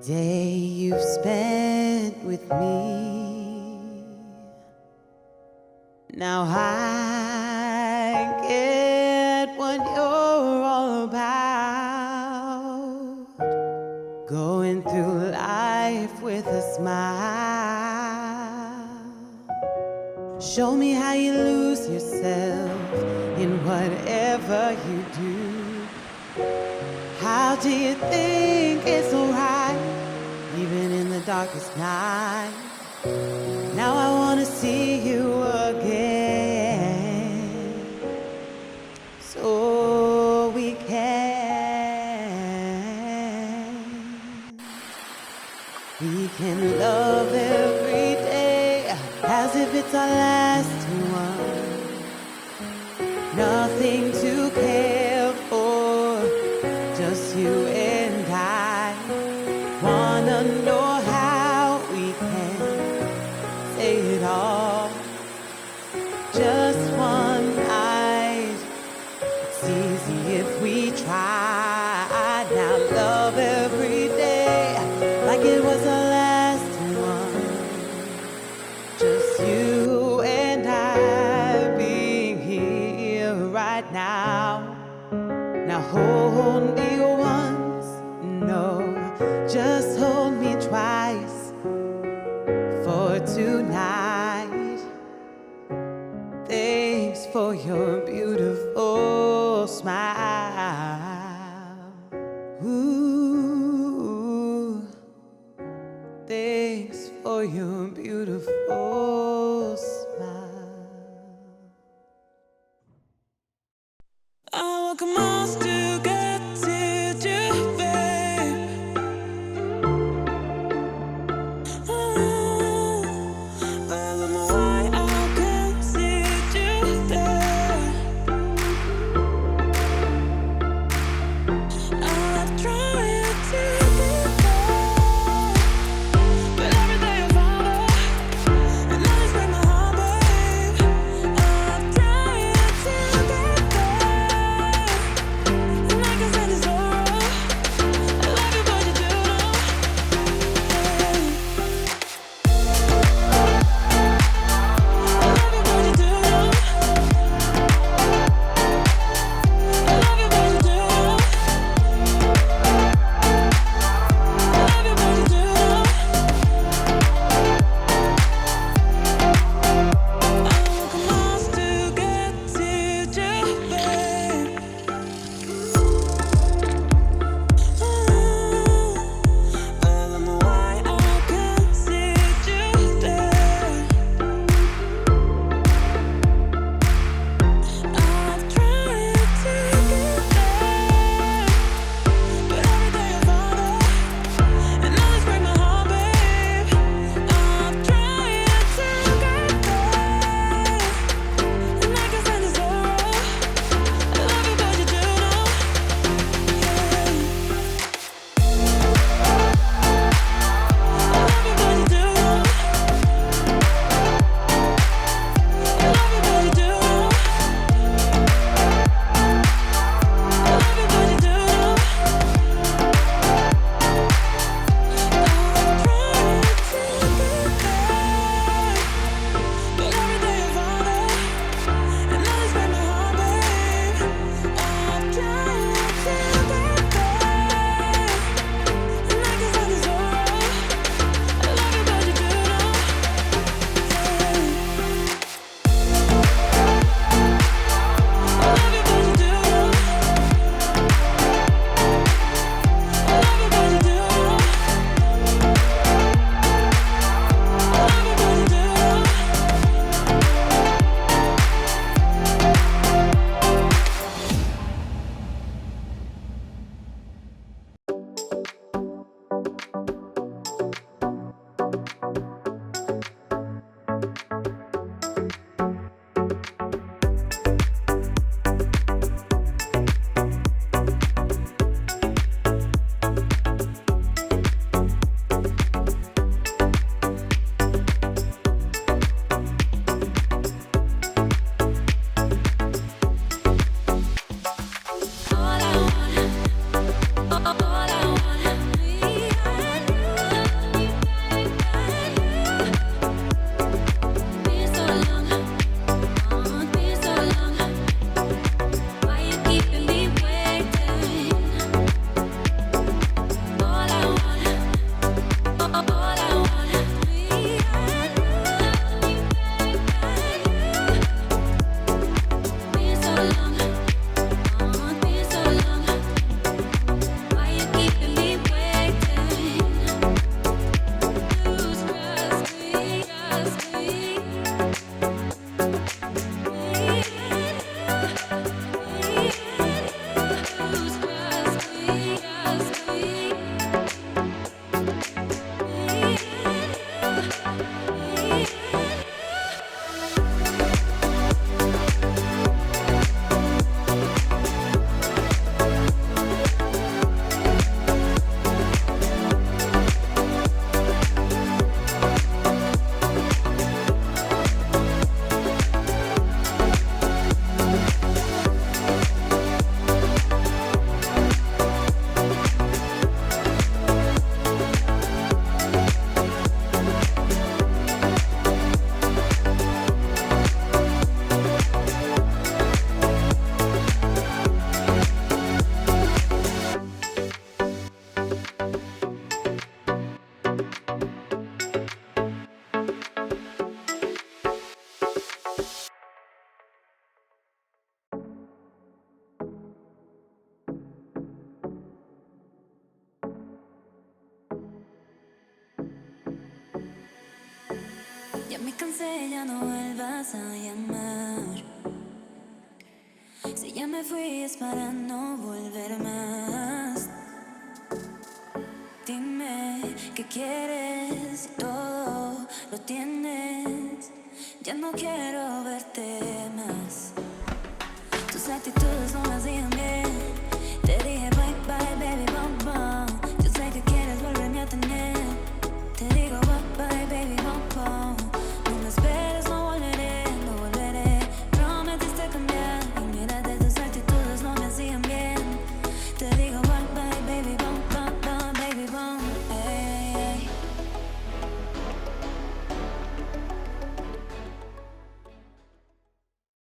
day you've spent with me. Now I get what you're all about. Going through life with a smile. Show me how you lose yourself in whatever you do. How do you think it's alright, even in the darkest night? Now I wanna see you again, so we can love every day as if it's our last one. Nothing to care for, just you and I. Wanna know how we can say it all, just one night. It's easy if we try. Now love every day like it was the last one. Just you and I being here right now. Now hold me once, no, just hold me twice for tonight. Thanks for your beautiful smile. Ooh, thanks for your beautiful smile. I walk miles to get to you, babe. But I'm why I can't see you there. I've tried to be there, but every day I'm harder, and now it's break my heart, babe. I've tried to get there, and I can stand the sorrow. I love you, but you do know. I love you, but you do know. I love you, but you do know. Me cansé, ya no vuelvas a llamar. Si ya me fui es para no volver más. Dime qué quieres, si todo lo tienes. Ya no quiero verte más. Tus actitudes no me hacían bien.